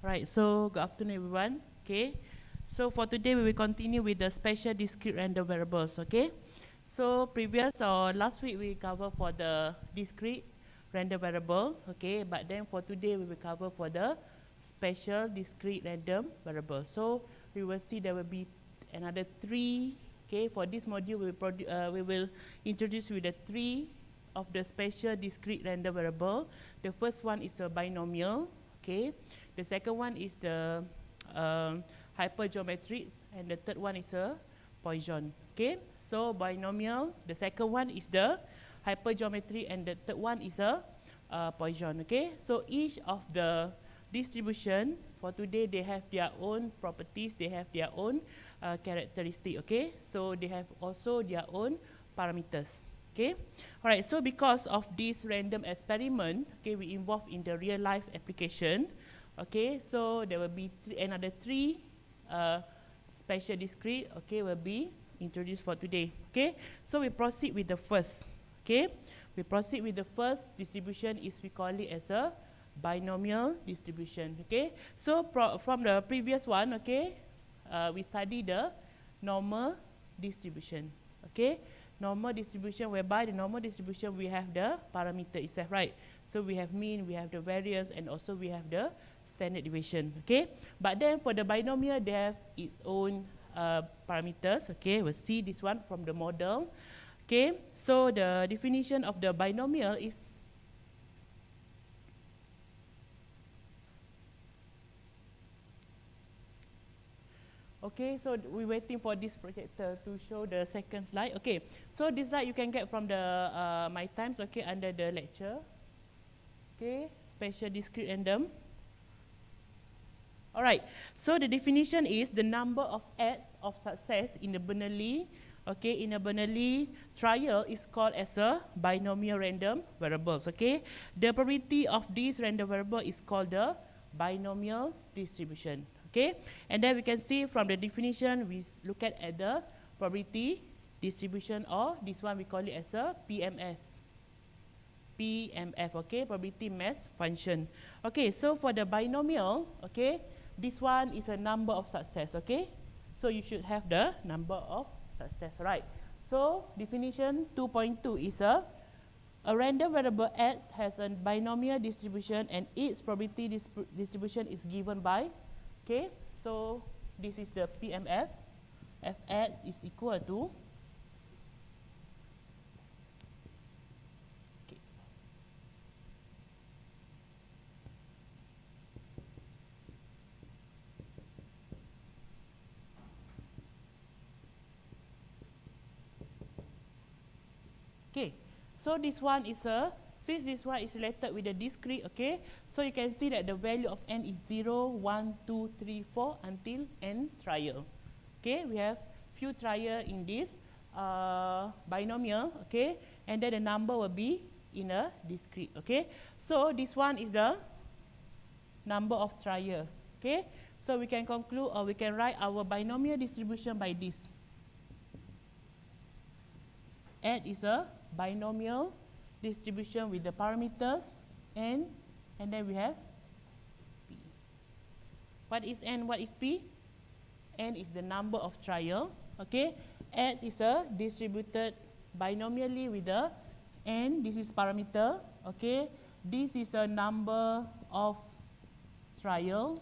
Right, so good afternoon everyone. Okay, so for today we will continue with the special discrete random variables. Okay, so previous or last week we cover for the discrete random variable. Okay, but then for today we will cover for the special discrete random variable. So we will see there will be another three. Okay, for this module we will introduce with the three of the special discrete random variable. The first one is a binomial. Okay, the second one is the hypergeometrics, and the third one is a Poisson. Okay, so binomial, the second one is the hypergeometry, and the third one is a Poisson. Okay, so each of the distribution for today, they have their own properties, they have their own characteristic. Okay, so they have also their own parameters. Okay, all right, so because of this random experiment, okay, we involved in the real life application. Okay, so there will be another three special discrete, okay, will be introduced for today. Okay, so we proceed with the first. Okay, we proceed with the first distribution, is we call it as a binomial distribution. Okay, so from the previous one, okay, we study the normal distribution. Okay, normal distribution, whereby the normal distribution we have the parameter itself, right? So we have mean, we have the variance, and also we have the standard deviation. Okay, but then for the binomial, they have its own parameters. Okay, we'll see this one from the model. Okay, so the definition of the binomial is okay, so we're waiting for this projector to show the second slide. Okay, so this slide you can get from the my times, okay, under the lecture. Okay, special discrete random. Alright, so the definition is the number of acts of success in the Bernoulli, okay, in a Bernoulli trial is called as a binomial random variables. Okay, the probability of this random variable is called the binomial distribution. Okay, and then we can see from the definition, we look at the probability distribution, or this one we call it as a PMS. PMF, okay, probability mass function. Okay, so for the binomial, okay, this one is a number of success. Okay, so you should have the number of success, right? So definition 2.2 is a random variable X has a binomial distribution, and its probability distribution is given by, okay, so this is the PMF. Fx is equal to, okay, okay, so this one is a, since this one is related with the discrete, okay, so you can see that the value of n is 0, 1, 2, 3, 4 until n trial. Okay, we have few trial in this binomial, okay, and then the number will be in a discrete. Okay, so this one is the number of trial. Okay, so we can conclude, or we can write our binomial distribution by this. N is a binomial distribution with the parameters n, and then we have p. What is n? What is p? N is the number of trial. Okay, x is a distributed binomially with the n. This is parameter. Okay, this is a number of trials.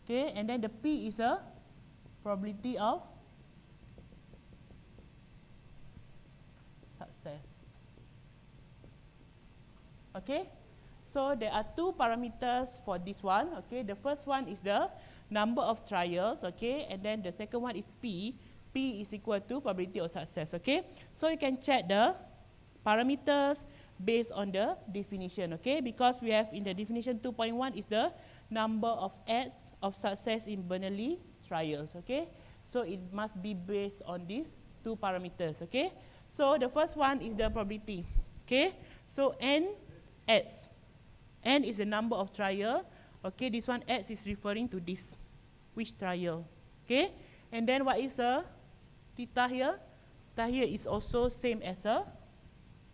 Okay, and then the p is a probability of success. Okay, so there are two parameters for this one. Okay, the first one is the number of trials. Okay, and then the second one is p. P is equal to probability of success. Okay, so you can check the parameters based on the definition. Okay, because we have in the definition 2.1 is the number of acts of success in Bernoulli trials. Okay, so it must be based on these two parameters. Okay, so the first one is the probability. Okay, so n x. N is the number of trial. Okay, this one x is referring to this, which trial. Okay, and then what is a theta here? Theta here is also same as a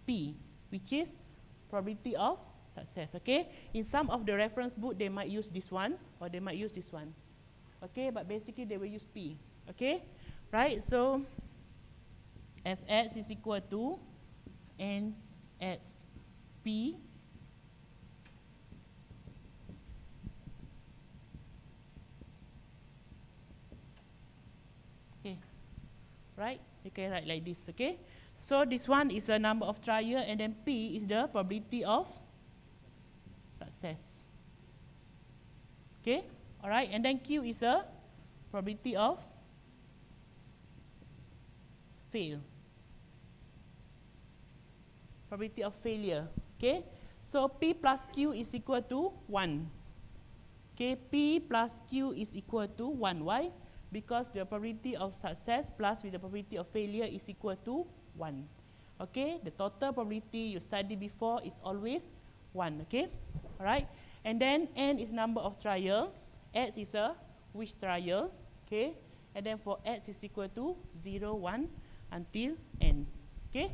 p, which is probability of success. Okay, in some of the reference book they might use this one or they might use this one. Okay, but basically they will use P. Okay, right? So Fx is equal to Nx P okay, right? You can write like this. Okay, so this one is a number of trial and then P is the probability of success. Okay, alright, and then Q is a probability of fail. Probability of failure. Okay, so P plus Q is equal to 1. Okay, P plus Q is equal to 1. Why? Because the probability of success plus with the probability of failure is equal to 1. Okay, the total probability you studied before is always 1. Okay, alright, and then N is number of trial, X is a which trial. Okay, and then for X is equal to 0, 1 until N. Okay,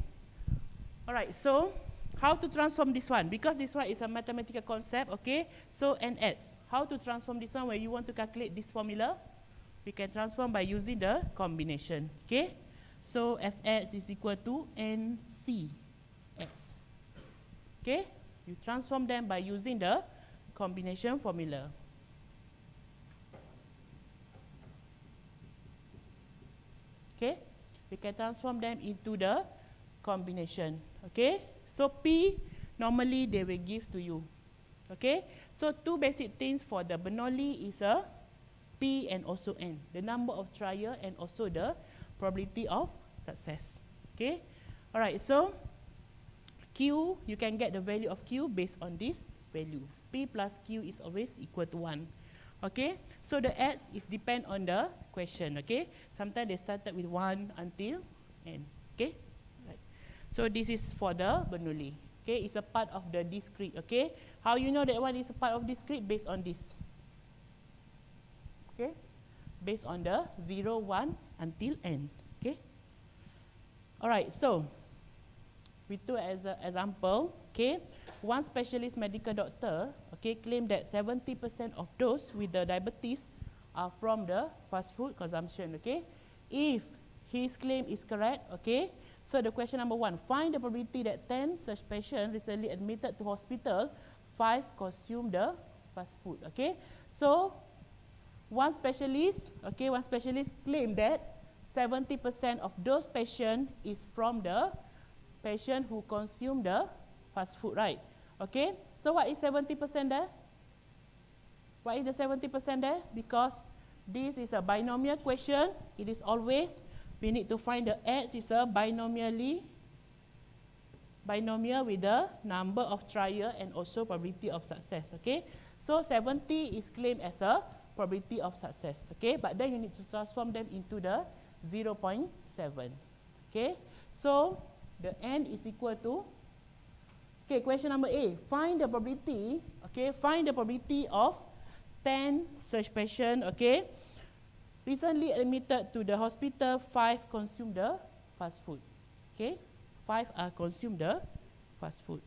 alright, so how to transform this one? Because this one is a mathematical concept. Okay, so NX, how to transform this one when you want to calculate this formula? We can transform by using the combination. Okay, so Fx is equal to NCX. Okay, you transform them by using the combination formula. Okay, we can transform them into the combination. Okay, so P normally they will give to you. Okay, so two basic things for the Bernoulli is a P and also N, the number of trial and also the probability of success. Okay, alright, so Q, you can get the value of Q based on this value. P plus Q is always equal to 1. Okay, so the X is depend on the question. Okay, sometimes they started with 1 until N. Okay, right. So this is for the Bernoulli. Okay, it's a part of the discrete. Okay, how you know that one is a part of discrete? Based on this. Okay, based on the 0, 1 until N. Okay, alright, so we took as an example. Okay, one specialist medical doctor, okay, claimed that 70% of those with the diabetes are from the fast food consumption. Okay, if his claim is correct, okay, so the question number 1, find the probability that 10 such patients recently admitted to hospital, 5 consume the fast food. Okay, so one specialist claimed that 70% of those patients is from the patient who consume the fast food, right? Okay, so what is 70% there? Why is the 70% there? Because this is a binomial question. It is always, we need to find the X is a binomial with the number of trial and also probability of success. Okay, so 70 is claimed as a probability of success. Okay, but then you need to transform them into the 0.7. Okay, so the N is equal to, okay, question number A, find the probability, okay, find the probability of 10 such patient, okay, recently admitted to the hospital, 5 consume the fast food. Okay, 5 are consume the fast food.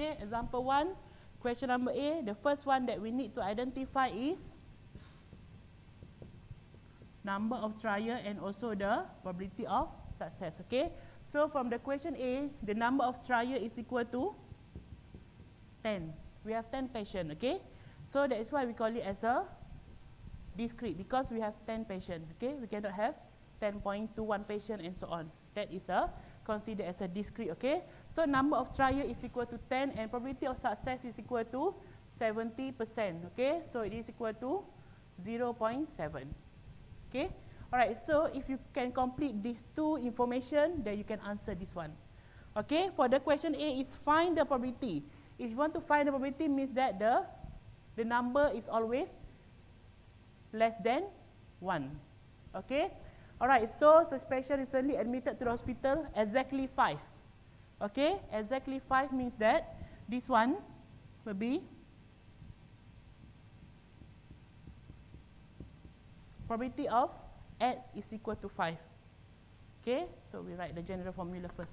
Okay, example 1, question number A, the first one that we need to identify is number of trial and also the probability of success. Okay, so from the question A, the number of trial is equal to 10. We have 10 patients. Okay, so that is why we call it as a discrete, because we have 10 patients. Okay, we cannot have 10.21 patients and so on. That is a considered as a discrete. Okay, so number of trial is equal to 10 and probability of success is equal to 70%. Okay, so it is equal to 0.7. Okay, Alright, so if you can complete these two information, then you can answer this one. Okay, for the question A is find the probability. If you want to find the probability, means that the number is always less than 1. Okay, alright, so suspicion recently admitted to the hospital, exactly 5. Okay, exactly 5 means that this one will be probability of X is equal to 5. Okay, so we write the general formula first.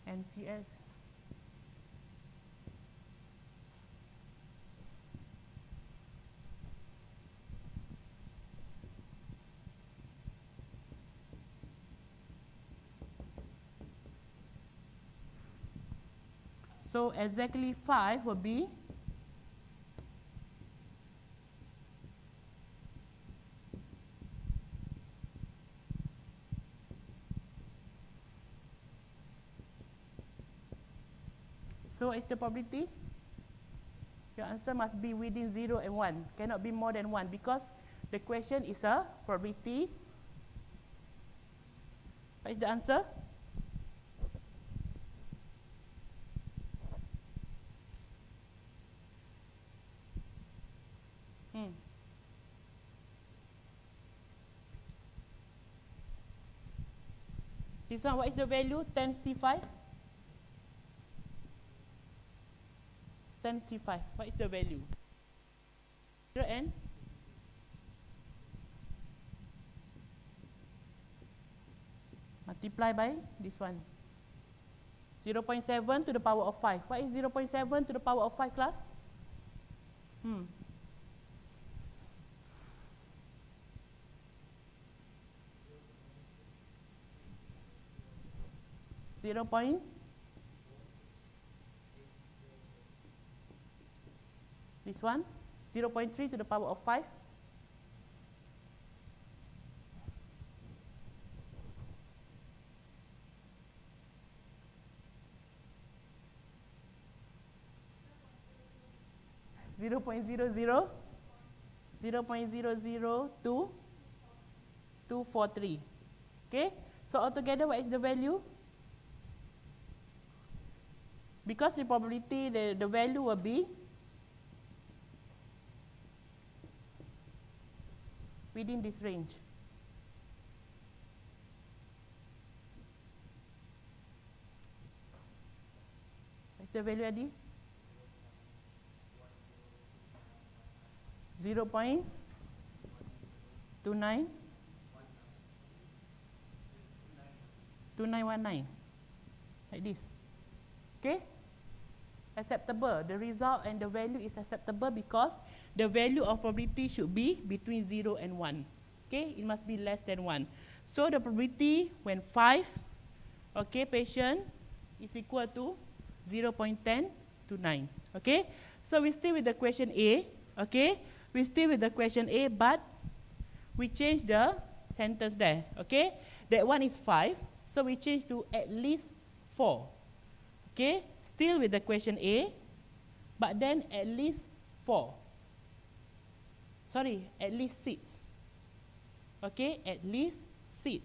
NCS. So exactly 5 will be so what is the probability? Your answer must be within 0 and 1. Cannot be more than 1 because the question is a probability. What is the answer? This one, what is the value? 10C5? 10C5. What is the value? 0 and multiply by this one. 0.7 to the power of 5. What is 0.7 to the power of 5, class? 0. This one, 0.3 to the power of 5. Zero point zero zero 0.00243. Okay, so altogether what is the value? Because the probability, the value will be within this range. What's the value, Adi? 0.2919. Like this. Okay? Acceptable. The result and the value is acceptable because the value of probability should be between 0 and 1. Okay? It must be less than 1. So the probability when 5, okay, patient is equal to 0.10 to 9. Okay? So we stay with the question A. Okay? We stay with the question A, but we change the sentence there. Okay? That one is 5. So we change to at least 4. Okay? Still with the question A, but then at least 4. Sorry, at least 6. Okay? At least 6.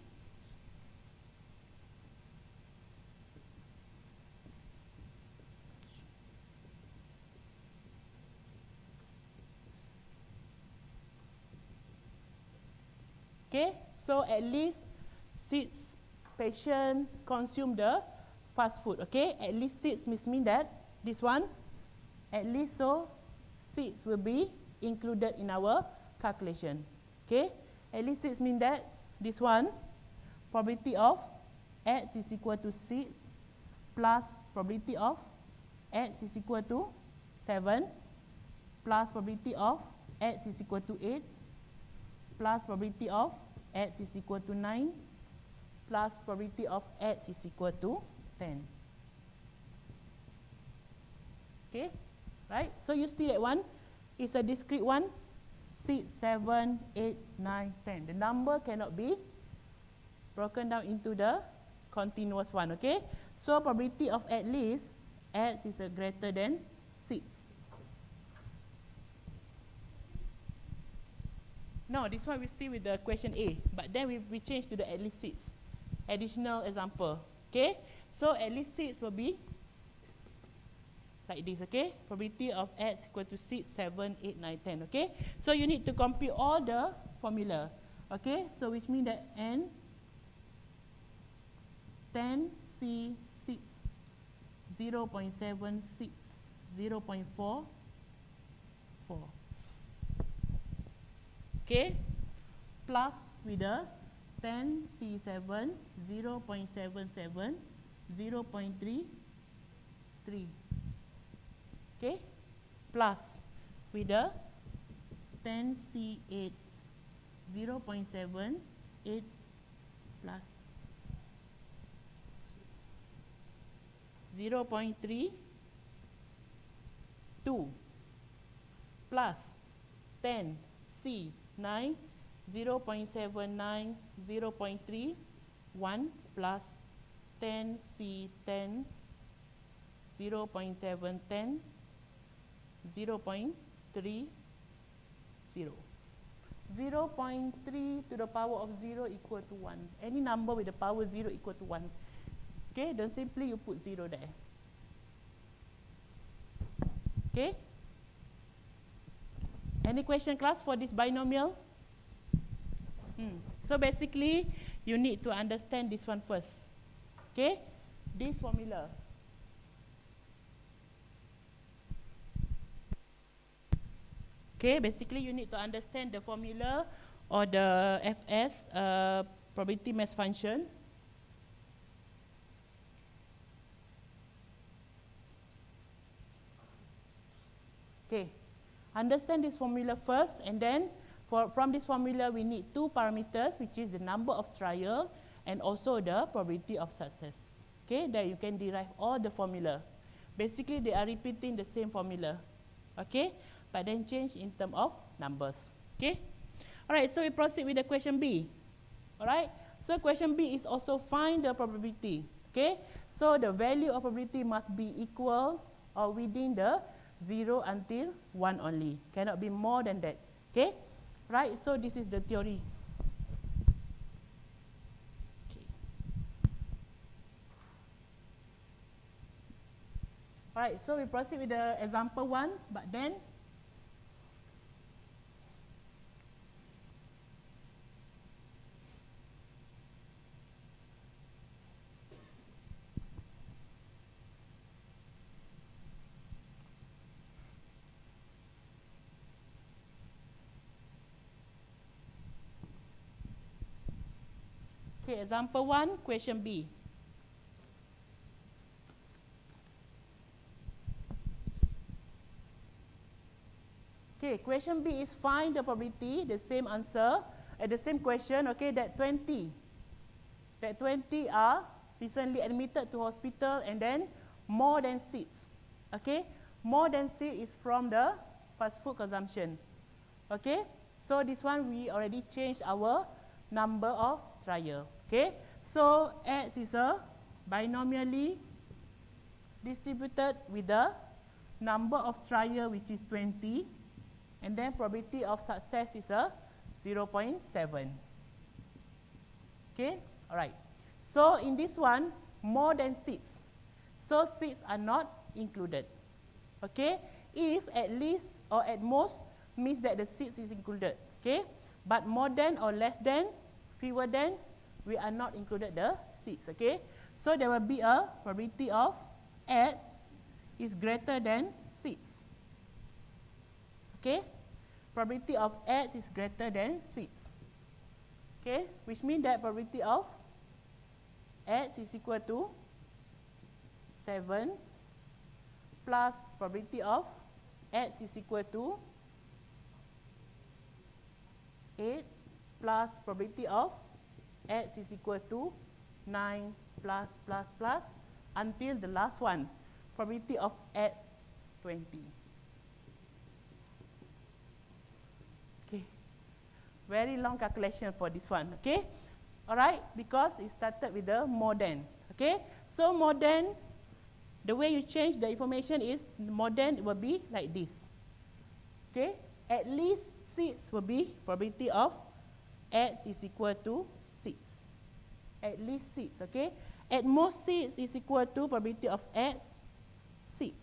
Okay, so at least 6 patients consume the fast food. Okay, at least 6 mean that this one, at least so 6 will be included in our calculation. Okay, at least 6 mean that this one, probability of X is equal to 6 plus probability of X is equal to 7 plus probability of X is equal to 8 plus probability of X is equal to 9 plus probability of X is equal to 10. Okay, right? So you see that one is a discrete one. 6, 7, 8, 9, 10. The number cannot be broken down into the continuous one. Okay, so probability of at least x is greater than 6. No, this one we still with the question A, but then we change to the at least 6. Additional example. Okay, so at least 6 will be like this. Okay, probability of x equal to 6, 7, 8, 9, 10. Okay, so you need to compute all the formula. Okay, so which means that n 10 C 6 0.76 0.4 4. Okay, plus with the 10 C7 0.77 0.33. Okay, plus with the 10 C8 0.7 8 plus 0.32 plus 10 C9 0.79 0.3 1 plus 10 C10 0.710 0.30. 0.3 to the power of 0 equal to 1. Any number with the power 0 equal to 1. Okay, then simply you put 0 there. Okay. Any question, class, for this binomial? So basically, you need to understand this one first. Okay, this formula. Okay, basically you need to understand the formula or the FS, probability mass function. Okay, understand this formula first, and then from this formula we need two parameters, which is the number of trial and also the probability of success. Okay, there you can derive all the formula. Basically they are repeating the same formula. Okay, but then change in terms of numbers. Okay, alright, so we proceed with the question B. Alright, so question B is also find the probability. Okay, so the value of probability must be equal or within the 0 until 1 only. Cannot be more than that. Okay, right, so this is the theory. Okay. Alright, so we proceed with the example 1, but then okay, example 1, question B. Okay, question B is find the probability, the same answer, the same question, okay, that 20 are recently admitted to hospital, and then more than 6. Okay, more than 6 is from the fast food consumption. Okay, so this one we already changed our number of trial. Okay, so X is a binomially distributed with the number of trial, which is 20, and then probability of success is a 0.7. Okay, alright. So in this one, more than 6. So 6 are not included. Okay, if at least or at most means that the 6 is included. Okay, but more than or less than, fewer than, we are not included the 6. Okay, so there will be a probability of X is greater than 6. Okay, probability of X is greater than 6. Okay, which means that probability of X is equal to 7 plus probability of X is equal to 8 plus probability of X is equal to 9 plus until the last one, probability of X 20. Okay, very long calculation for this one. Okay, alright, because it started with the more than. Okay, so more than The way you change the information is more than will be like this. Okay, at least 6 will be probability of x is equal to 6. At least 6, okay. At most 6 is equal to probability of x 6.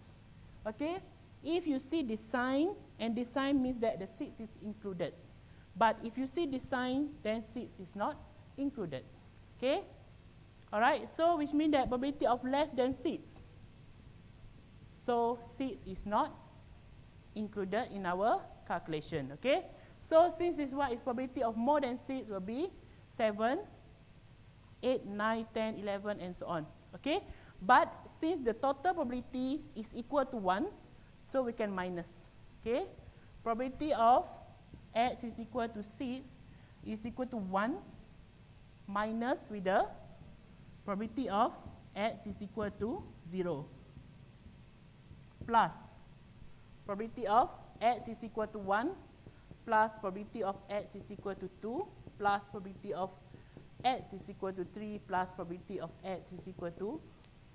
Okay, if you see this sign, and this sign means that the 6 is included. But if you see this sign, then 6 is not included. Okay, alright, so which means that probability of less than 6. So 6 is not included in our calculation. Okay, so since this one is probability of more than 6 will be 7, 8, 9, 10, 11, and so on. Okay, but since the total probability is equal to 1, so we can minus. Okay, probability of x is equal to 6 is equal to 1 minus with the probability of x is equal to 0 plus probability of x is equal to 1 plus probability of x is equal to 2 plus probability of x is equal to 3 plus probability of x is equal to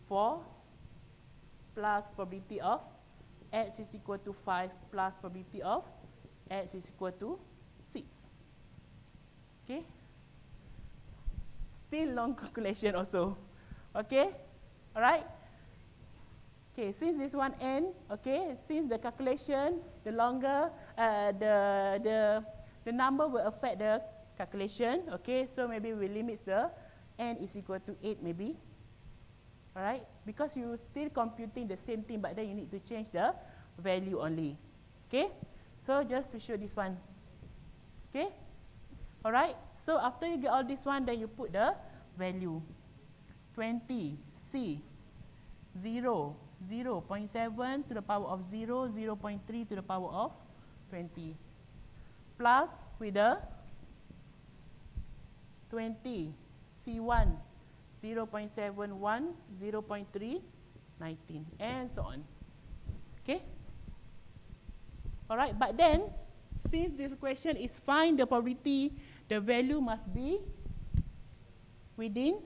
4 plus probability of x is equal to 5 plus probability of x is equal to 6. Okay, still long calculation also. Okay, alright. Okay, since this one n, okay, since the calculation, the longer the number will affect the calculation. Okay, so maybe we limit the n is equal to 8 maybe. Alright, because you still computing the same thing, but then you need to change the value only. Okay, so just to show this one. Okay, alright, so after you get all this one, then you put the value 20 c 0, 0.7 to the power of 0, 0.3 to the power of 20 plus with the 20 c1 0.71, 0.3, 19, and so on. Okay, alright, but then since this question is find the probability, the value must be within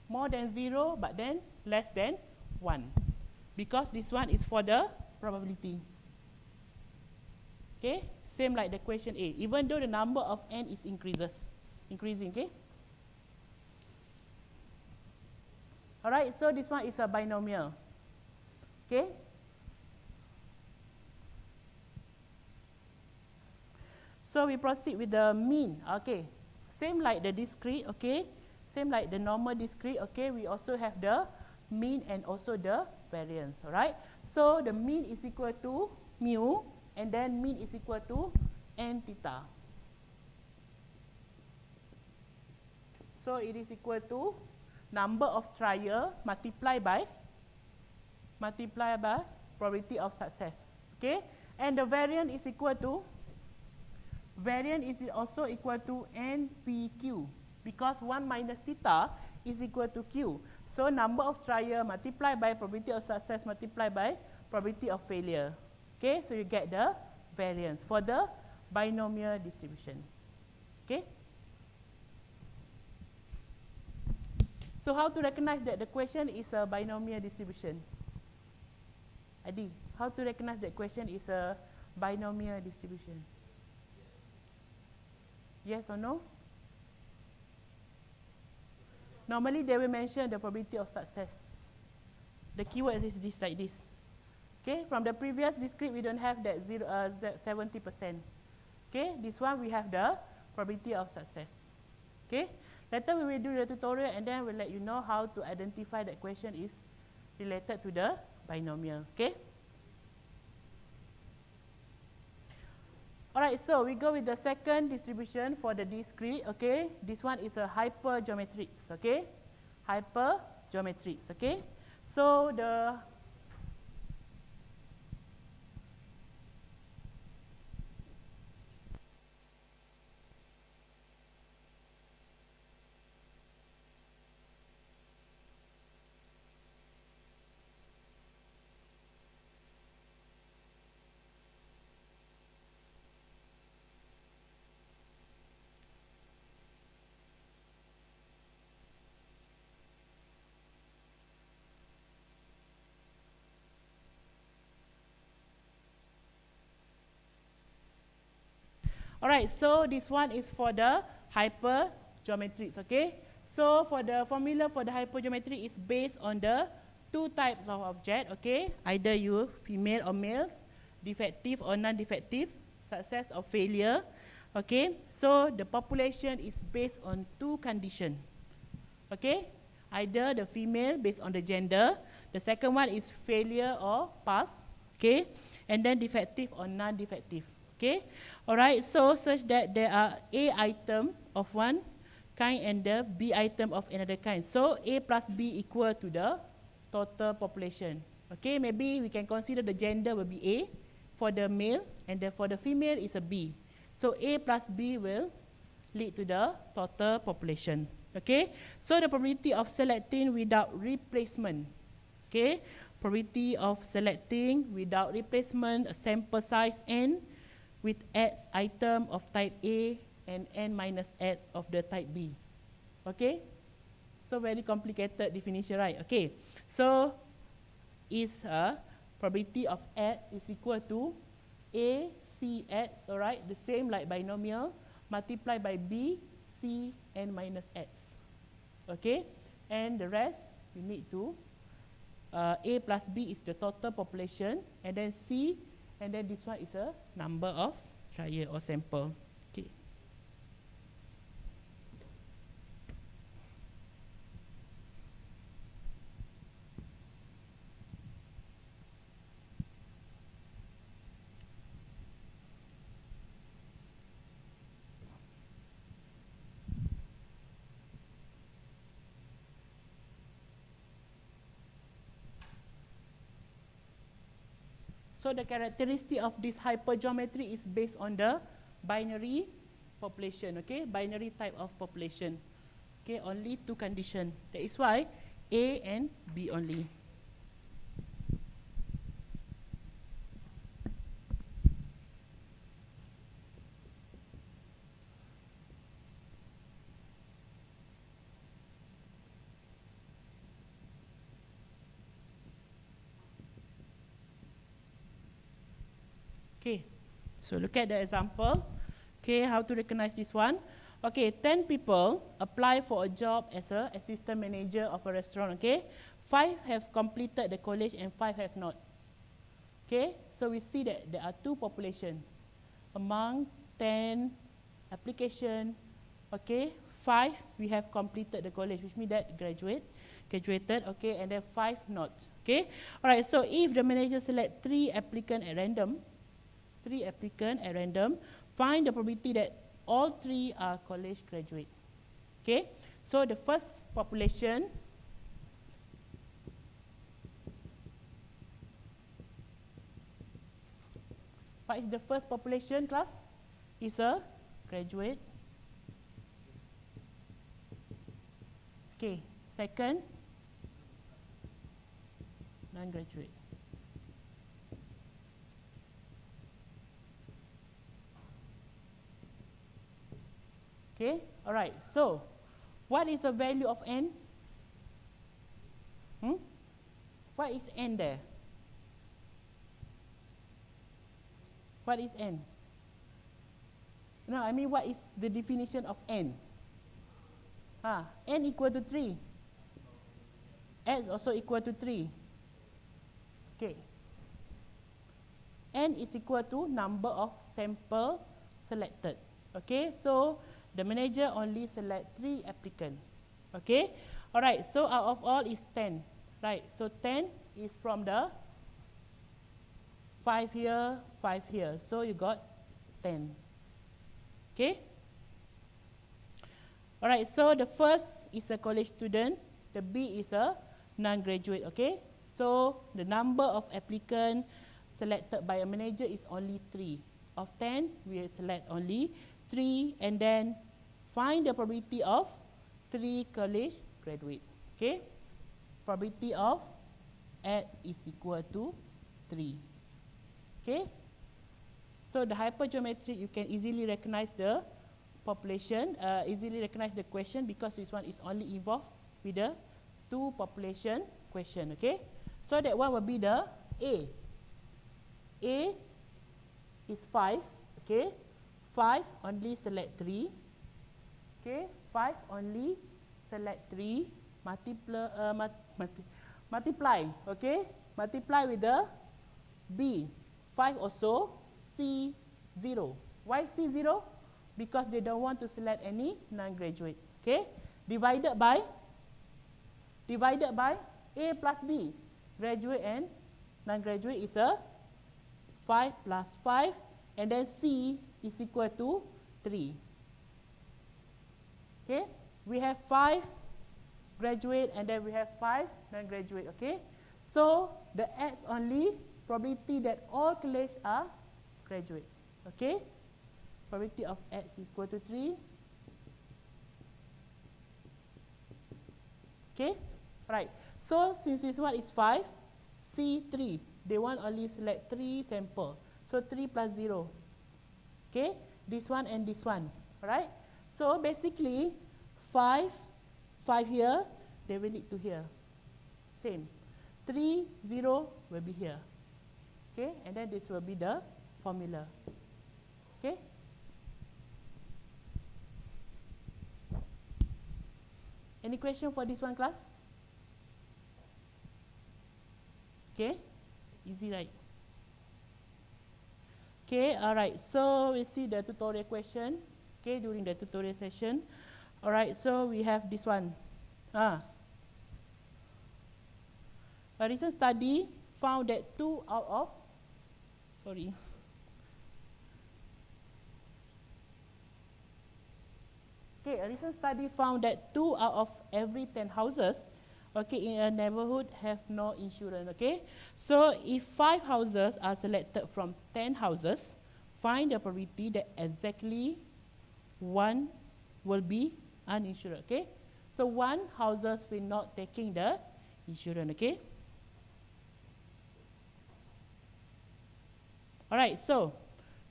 more than 0, but then less than 1, because this one is for the probability. Okay, same like the question A, even though the number of n is increasing. Okay, alright, so this one is a binomial. Okay, so we proceed with the mean. Okay, same like the discrete. Okay, same like the normal discrete. Okay, we also have the mean and also the variance. Alright, so the mean is equal to mu, and then mean is equal to n theta. So it is equal to number of trial multiplied by probability of success. Okay, and the variance is equal to, variance is also equal to npq, because 1 minus theta is equal to q. So number of trial multiplied by probability of success multiplied by probability of failure. Okay, so you get the variance for the binomial distribution. Okay, so how to recognize that the question is a binomial distribution? Adi, how to recognize that question is a binomial distribution? Yes or no? Normally they will mention the probability of success. The keyword is this, like this. Okay, from the previous discrete we don't have that 70%. Okay, this one we have the probability of success. Okay, later we will do the tutorial and then we'll let you know how to identify that question is related to the binomial. Okay. Alright, so we go with the second distribution for the discrete. Okay, this one is a hypergeometric. Okay, hypergeometric. Okay, so the Alright, so this one is for the hypergeometrics, okay? So for the formula for the hypergeometry is based on the two types of object, okay? Either you female or males, defective or non-defective, success or failure, okay? So the population is based on two conditions, okay? Either the female based on the gender, the second one is failure or pass, okay? And then defective or non-defective, okay? Alright, so such that there are A item of one kind and the B item of another kind. So A plus B equal to the total population. Okay, maybe we can consider the gender will be A for the male and then for the female is a B. So A plus B will lead to the total population. Okay, so the probability of selecting without replacement. Okay, probability of selecting without replacement a sample size N with X item of type A and N minus X of the type B. Okay, so very complicated definition, right? Okay, so is a probability of X is equal to A C X, alright, the same like binomial, multiplied by B C N minus X. Okay, and the rest you need to A plus B is the total population, and then C, and then this one is a number of trial or sample. Okay. So the characteristic of this hypergeometry is based on the binary population, okay? Binary type of population. Okay, only two conditions. That is why A and B only. Okay, so look at the example. Okay, how to recognize this one. Okay, 10 people apply for a job as an assistant manager of a restaurant, okay? 5 have completed the college and 5 have not. Okay, so we see that there are two populations. Among 10 application, okay, 5 we have completed the college, which means that graduated, okay, and then 5 not, okay? Alright, so if the manager select 3 applicants at random, find the probability that all 3 are college graduate. Okay, so the first population what is the first population, class? Is a graduate. Okay, second non-graduate. Okay, alright, so what is the value of N? What is N there? What is N? No, I mean what is the definition of N? N equal to 3. X also equal to 3. Okay. N is equal to number of sample selected. Okay, so the manager only select 3 applicants. Okay, alright, so out of all is 10. Right, so 10 is from the 5 here, 5 here. So you got 10. Okay. Alright, so the first is a college student. The B is a non-graduate. Okay, so the number of applicants selected by a manager is only 3. Of 10, we select only 3, and then find the probability of 3 college graduate. Okay, probability of X is equal to 3. Okay, so the hypergeometry, you can easily recognize the population, easily recognize the question, because this one is only involved with the 2 population question. Okay, so that one will be the A. A is 5. Okay, 5 only select 3. Okay, 5 only select 3. Multiply, okay? Multiply with the B. 5 also, C0. Why C0? Because they don't want to select any non-graduate. Okay? Divided by A plus B. Graduate and non-graduate is a 5 plus 5. And then C is equal to 3. Okay? We have 5 graduate and then we have 5 non-graduate. Okay? So, the X only probability that all colleagues are graduate. Okay? Probability of X equal to 3. Okay? Right. So, since this one is 5, C3. They want only select 3 sample. So, 3 plus 0. Okay? This one and this one. Alright? So, basically, 5 here, they will lead to here. Same. 3, 0 will be here. Okay? And then this will be the formula. Okay? Any question for this one, class? Okay? Easy, right? Okay, alright. So, we see the tutorial question. Okay, during the tutorial session. Alright, so we have this one. A recent study found that 2 out of, sorry. Okay, a recent study found that 2 out of every 10 houses, okay, in a neighborhood have no insurance, okay. So, if 5 houses are selected from 10 houses, find the probability that exactly 1 will be uninsured, okay. So, 1 houses will not taking the insurance, okay. Alright, so,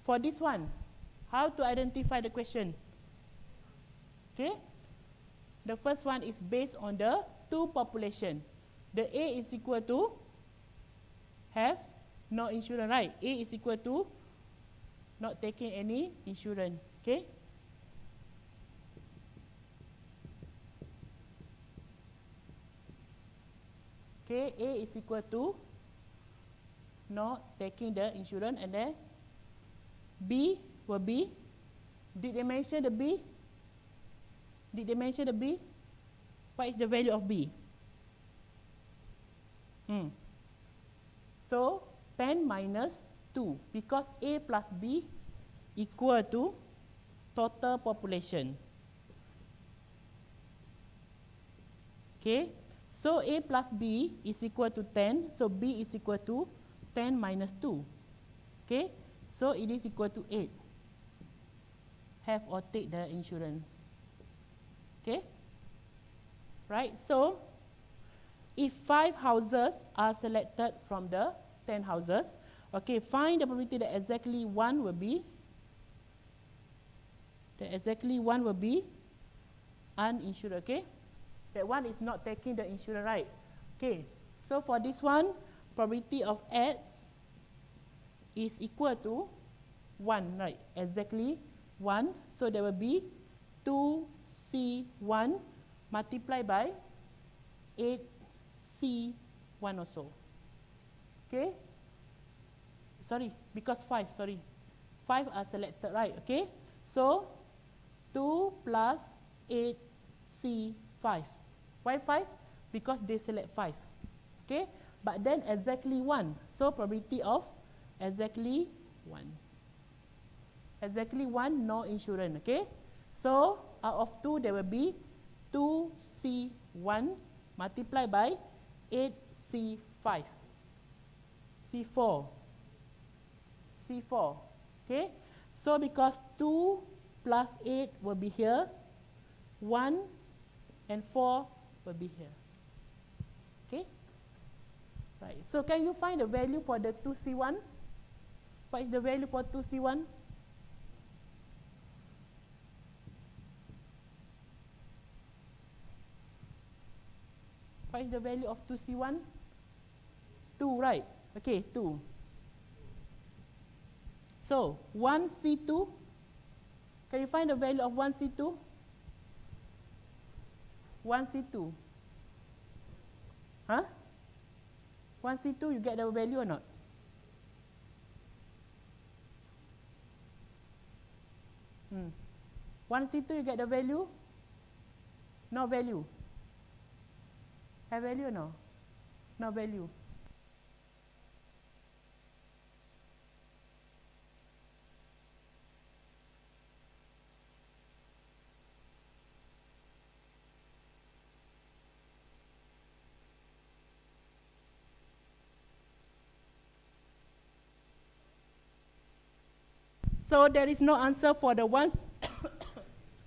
for this one, how to identify the question? Okay, the first one is based on the 2 population. The A is equal to have no insurance, right? A is equal to not taking any insurance, okay? Okay, A is equal to not taking the insurance, and then B will be, did they mention the B? Did they mention the B? What is the value of B? So, 10 minus 2, because A plus B equal to total population. Okay, so A plus B is equal to 10, so B is equal to 10 minus 2. Okay, so it is equal to 8. Have or take the insurance. Okay, right, so if 5 houses are selected from the 10 houses, okay, find the probability that exactly 1 will be, uninsured, okay, that one is not taking the insurance, right? Okay, so for this one, probability of X is equal to 1, right? Exactly 1, so there will be 2C1 multiplied by 8C1 also. Okay? Sorry, because 5 are selected, right? Okay? So, 2 plus 8C5. Why 5? Because they select 5. Okay? But then exactly 1. So, probability of exactly 1. Exactly 1, no insurance. Okay? So, out of 2, there will be 2C1 multiplied by 8C5. C4. Okay? So, because 2 plus 8 will be here, 1 and 4 will be here. Okay? Right. So, can you find the value for the 2C1? What is the value for 2C1? What is the value of 2C1? 2, right? Okay, 2. So, 1C2 Can you find the value of 1C2? 1C2. Huh? 1C2, you get the value or not? Hmm. 1C2, you get the value? No value. Have value or no? No value. So there is no answer for the ones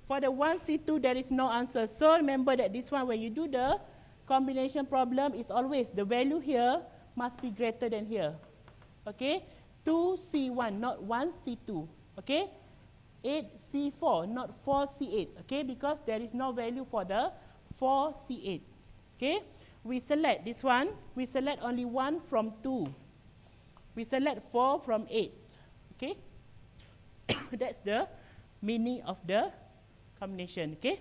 for the 1C2, there is no answer. So remember that this one, when you do the combination problem, is always the value here must be greater than here. Okay? 2C1, not 1C2. Okay? 8C4, not 4C8. Okay? Because there is no value for the 4C8. Okay? We select this one. We select only 1 from 2. We select 4 from 8. Okay? That's the meaning of the combination. Okay?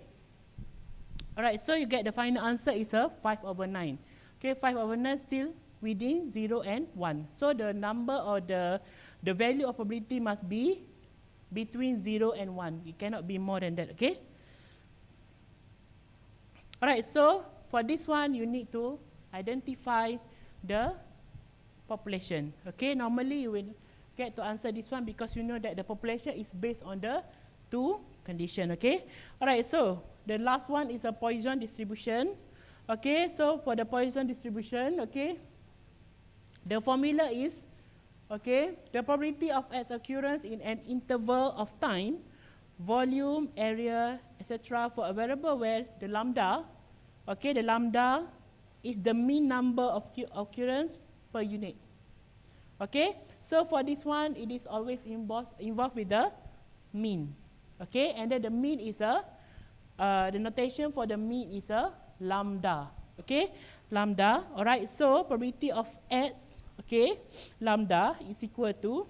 Alright, so you get the final answer is a 5/9. Okay, 5/9 still within 0 and 1. So the number or the value of probability must be between 0 and 1. It cannot be more than that. Okay? Alright, so for this one, you need to identify the population. Okay, normally you will get to answer this one because you know that the population is based on the two condition. Okay, alright, so the last one is a Poisson distribution. Okay, so for the Poisson distribution, okay, the formula is, okay, the probability of its occurrence in an interval of time, volume, area, etc. for a variable where the lambda, okay, the lambda is the mean number of occurrence per unit. Okay, so for this one, it is always involved with the mean. Okay, and then the mean is a, the notation for the mean is a lambda. Okay, lambda. Alright, so probability of x, okay, lambda is equal to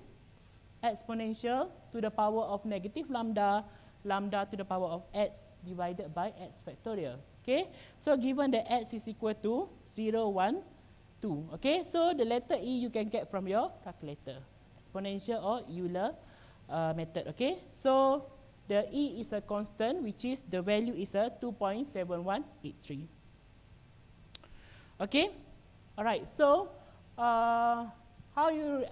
exponential to the power of negative lambda, lambda to the power of x divided by x factorial. Okay, so given that x is equal to 0, 1, 2. Okay, so the letter E you can get from your calculator, exponential or Euler method. Okay, so the E is a constant, which is the value is a 2.7183. Okay, alright, so how you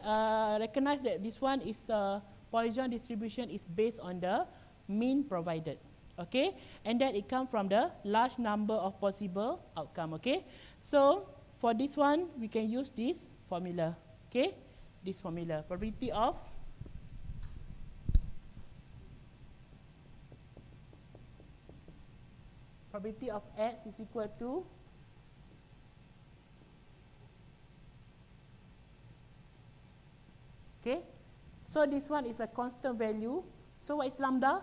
recognize that this one is Poisson distribution is based on the mean provided. Okay, and that it comes from the large number of possible outcome. Okay, so for this one, we can use this formula. Okay, this formula, probability of x is equal to okay. So this one is a constant value. So what is lambda?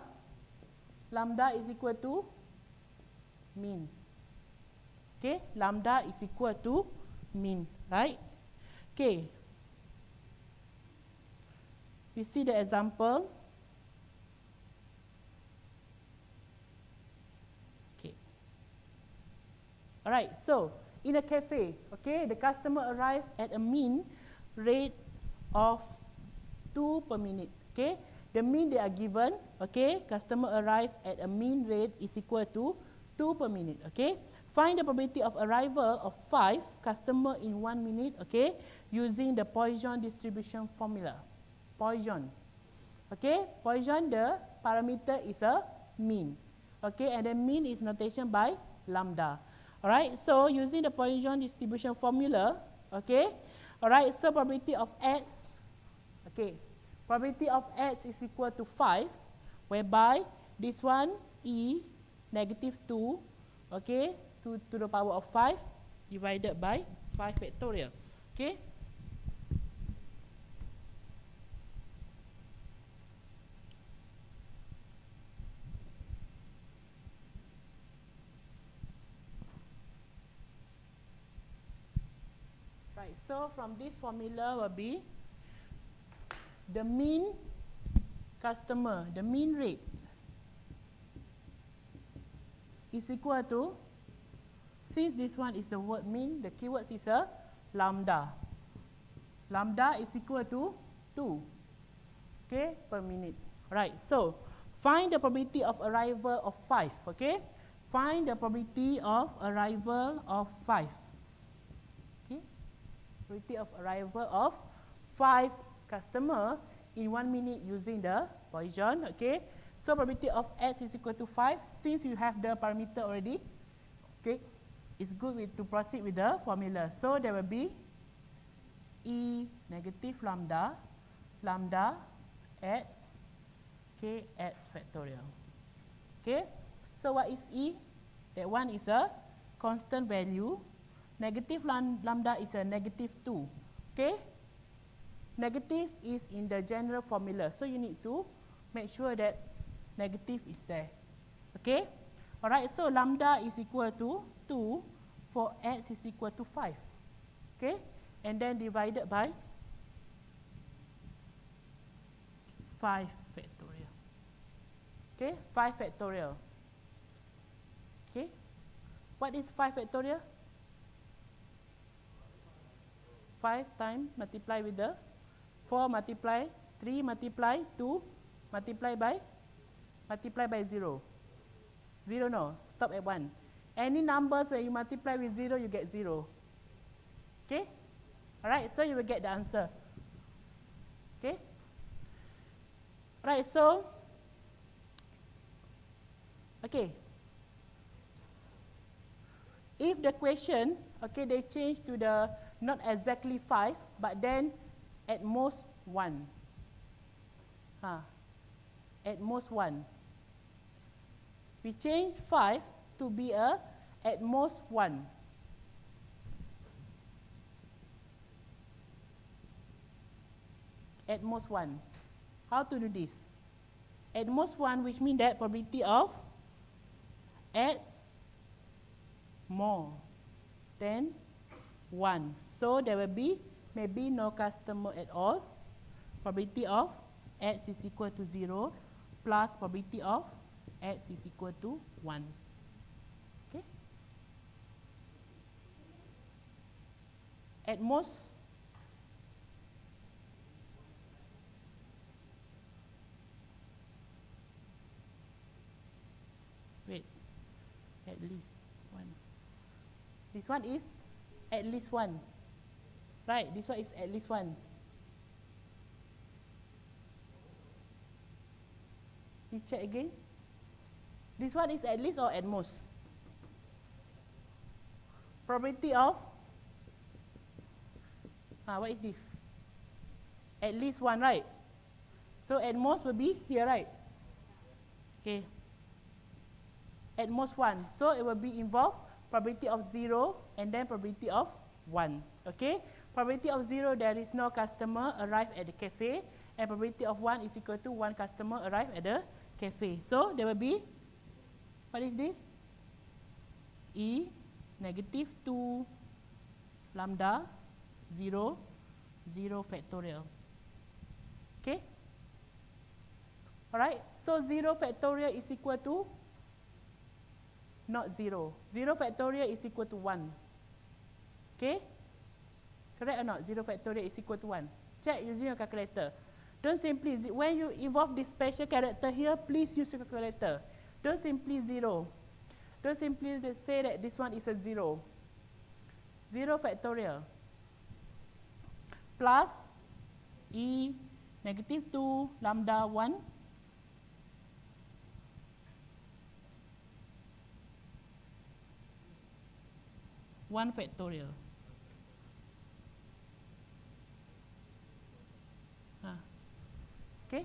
Lambda is equal to mean. Okay, lambda is equal to mean, right? Okay. We see the example. Okay. Alright, so in a cafe, okay, the customer arrived at a mean rate of 2 per minute. Okay, the mean they are given, okay, customer arrived at a mean rate is equal to 2 per minute. Okay, find the probability of arrival of 5 customer in 1 minute, okay, using the Poisson distribution formula. Poisson. Okay, Poisson, the parameter is a mean. Okay, and the mean is notation by lambda. Alright, so using the Poisson distribution formula, okay, alright, so probability of x, okay, probability of x is equal to 5, whereby this one E negative 2, okay, to the power of 5 divided by 5 factorial. Okay. Right, so from this formula will be the mean customer, the mean rate, is equal to, since this one is the word mean, the keywords is a lambda. Lambda is equal to 2, okay, per minute. Right, so find the probability of arrival of 5, okay. Find the probability of arrival of 5. Okay, probability of arrival of 5 customer in 1 minute using the Poisson, okay. So probability of X is equal to 5. Since you have the parameter already, okay, it's good to proceed with the formula. So there will be E negative lambda, lambda X, K X factorial. Okay, so what is E? That one is a constant value. Negative lambda is a negative 2. Okay, negative is in the general formula, so you need to make sure that negative is there. Okay, alright, so lambda is equal to 2 for X is equal to 5. Okay, and then divided by 5 factorial. Okay, 5 factorial. Okay, what is 5 factorial? 5 times multiply with the 4 multiply 3 multiply 2 multiply by 0. 0 no, stop at 1. Any numbers when you multiply with 0, you get 0. Okay, alright, so you will get the answer. Okay, right, so okay, if the question, okay, they change to the not exactly 5, but then at most 1. At most 1. We change 5 to be a at most 1. At most 1. How to do this? At most 1, which means that probability of X more than 1. So there will be maybe no customer at all. Probability of X is equal to 0 plus probability of X is equal to 1. Okay. At most, wait, at least 1. This one is at least 1. Right, this one is at least 1. We check again. This one is at least or at most? Probability of, what is this? At least 1, right? So at most will be here, right? Okay. At most 1. So it will be involved probability of 0 and then probability of 1. Okay. Probability of 0, there is no customer arrive at the cafe, and probability of 1 is equal to 1 customer arrive at the cafe. So there will be, what is this? E negative 2 lambda 0 0 factorial. Okay. Alright. So 0 factorial is equal to not 0. 0 factorial is equal to 1. Okay. Correct or not? 0 factorial is equal to 1. Check using your calculator. Don't simply, when you involve this special character here, please use your calculator. Don't simply 0. Don't simply say that this one is a 0. 0 factorial plus E negative 2 lambda 1 1 factorial. Okay.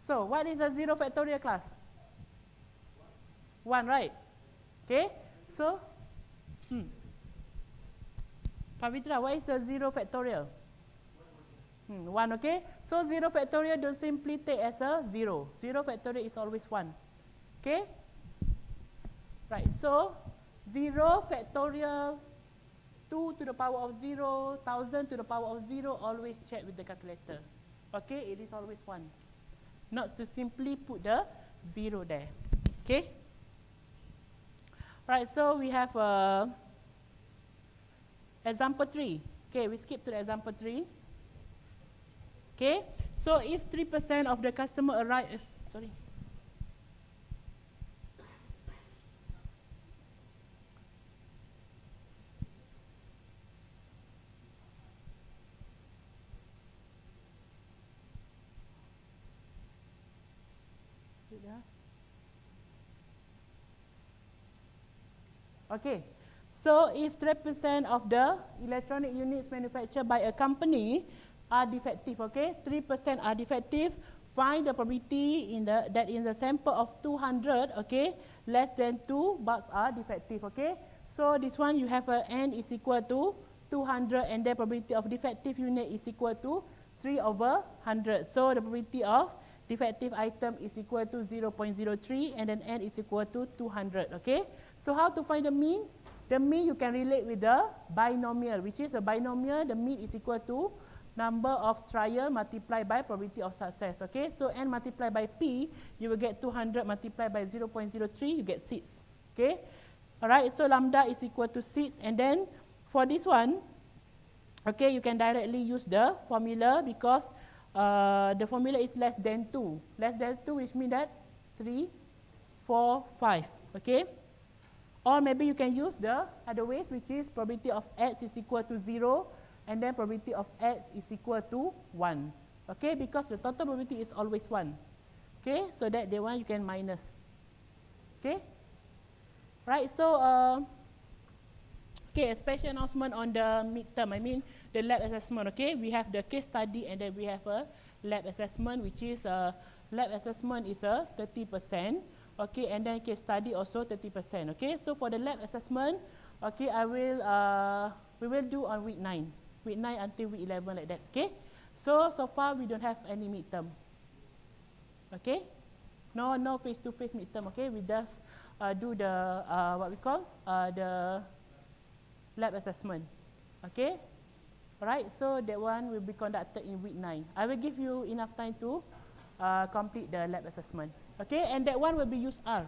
So what is a 0 factorial, class? 1, right? Okay. So Pavitra, what is a 0 factorial? 1, okay. So 0 factorial don't simply take as a 0. 0 factorial is always 1. Okay. Right. So 0 factorial 2 to the power of 0, 1000 to the power of 0, always check with the calculator. Okay, it is always 1. Not to simply put the 0 there. Okay. Right, so we have example 3. Okay, we skip to the example 3. Okay, so if 3% of the customer arrive, sorry. Okay, so if 3% of the electronic units manufactured by a company are defective, okay, 3% are defective, find the probability that in the sample of 200, okay, less than 2 bulbs are defective, okay. So this one you have a n is equal to 200 and the probability of defective unit is equal to 3 over 100. So the probability of defective item is equal to 0.03 and then n is equal to 200, okay. So how to find the mean? The mean you can relate with the binomial, which is a binomial, the mean is equal to number of trial multiplied by probability of success, okay. So n multiplied by p, you will get 200 multiplied by 0.03, you get 6, okay. Alright, so lambda is equal to 6 and then for this one, okay, you can directly use the formula because the formula is less than 2. Less than 2 which means that 3, 4, 5, okay. Or maybe you can use the other ways, which is probability of x is equal to 0 and then probability of x is equal to 1. Okay, because the total probability is always 1. Okay, so that the one you can minus. Okay, right, so okay, a special announcement on the midterm, I mean the lab assessment. Okay, we have the case study and then we have a lab assessment, which is lab assessment is a 30%. Okay, and then case study also 30%. Okay, so for the lab assessment, okay, we will do on week 9 until week 11 like that. Okay, so far we don't have any midterm. Okay, no face-to-face midterm. Okay, we just do the what we call the lab assessment. Okay, alright. So that one will be conducted in week 9. I will give you enough time to complete the lab assessment. Okay, and that one will be use R.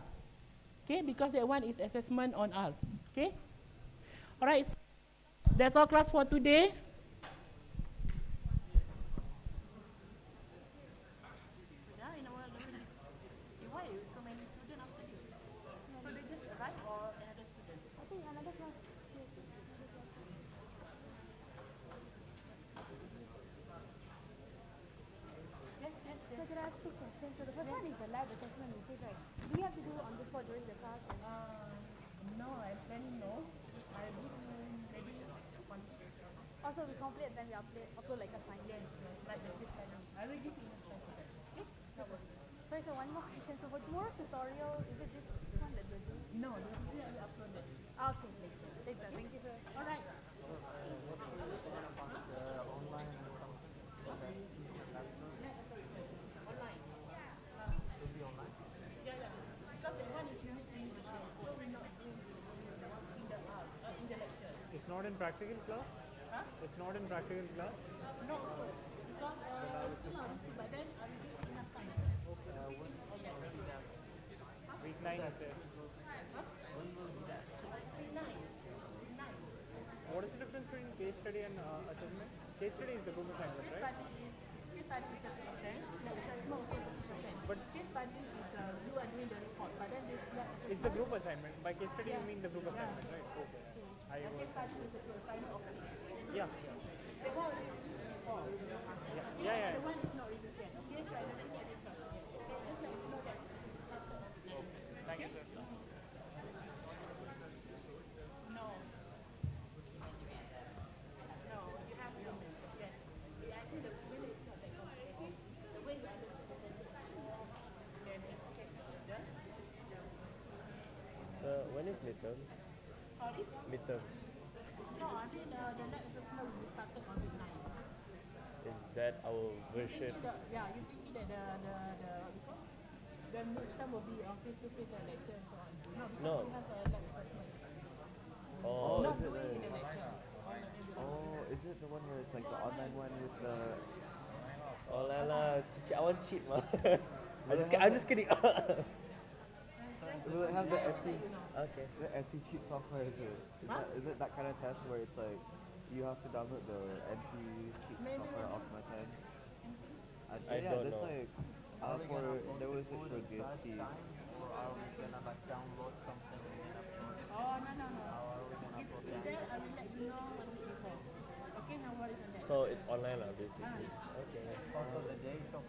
Okay, because that one is assessment on R. Okay, alright. So that's all class for today. Why so many students after this? So they just arrived or another student? I think another class. So there are 2 questions. So the first one is the lab assessment. You said, right? Do we have to do it on the spot during the class? No, I planning no. I will maybe on. Also, we complete and then we upload like a sign. Yes, like the case study. I will give you enough time for that. Okay? No worries. Sorry, so one more question. So for tomorrow's tutorial, is it this one that we'll do? No, the video I will upload it. Okay, later. Thank you, sir. All right. It's not in practical class? Huh? It's not in practical class? No, because but then I will give enough time. Week 9 you said. What is the difference between case study and assessment? Case study is the group assignment, right? Case study is 30%, lab assessment also 30%. But case study is you are doing the report, but then this lab assessment. It's the group assignment. By case study you mean the group assignment, right? Okay. Case study is the assignment of 6. Yeah. The one already released before. Yeah. The one is not released yet. Okay, so I don't get this one yet. Okay, just let you know that it started on 6. Thank you, sir. No. No, you have to. Yes. I think the way is not that complicated. The way you understand it, then it's done. So when is midterms? Sorry? Midterms. No, I think the lab assessment will be started on week 9. Is that our version? You think that the midterm will be on face-to-face lecture and so on. No, because we have a lab assessment. Oh, Not is it doing the lecture. Oh, is it the one where it's like the online one with the? Oh la, teacher, I want cheat, ma. I'm just kidding. Sorry, will it have the Okay. anti-cheat software? Is it that kind of test where it's like you have to download the anti-cheat software off my times? I Yeah, don't that's know. like Are we for gonna upload there the was it code for inside DSP. Times, or are we gonna like download something and then upload it? Oh, no. How are we gonna upload the Then answers? I will let you know what is before. Okay, no worries on that. So it's online lah, basically. Okay. Also the date of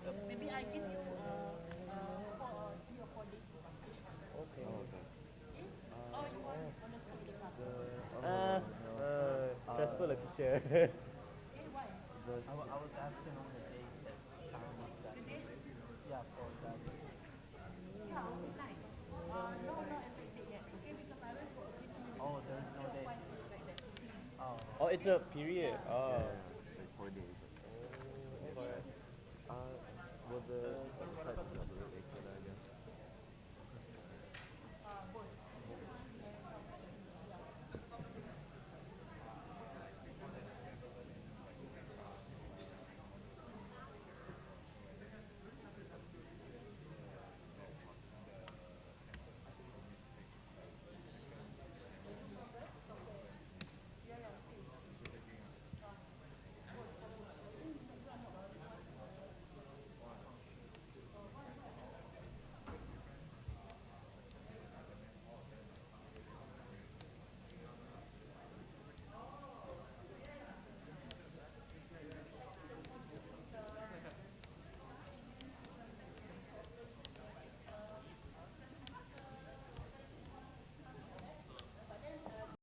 the Maybe I give you 3 or 4 days. Okay. Oh, okay. Oh, you want on the spot class. Stressful lah, teacher. Okay, why? I was asking on the date that time of the assessment. Yeah, for the assessment. Yeah, online. No affected yet. Okay, because I went for a placement. Oh, there's no date. Like that. Oh, Oh, it's a period. Oh. Like 4 days. Okay. Will the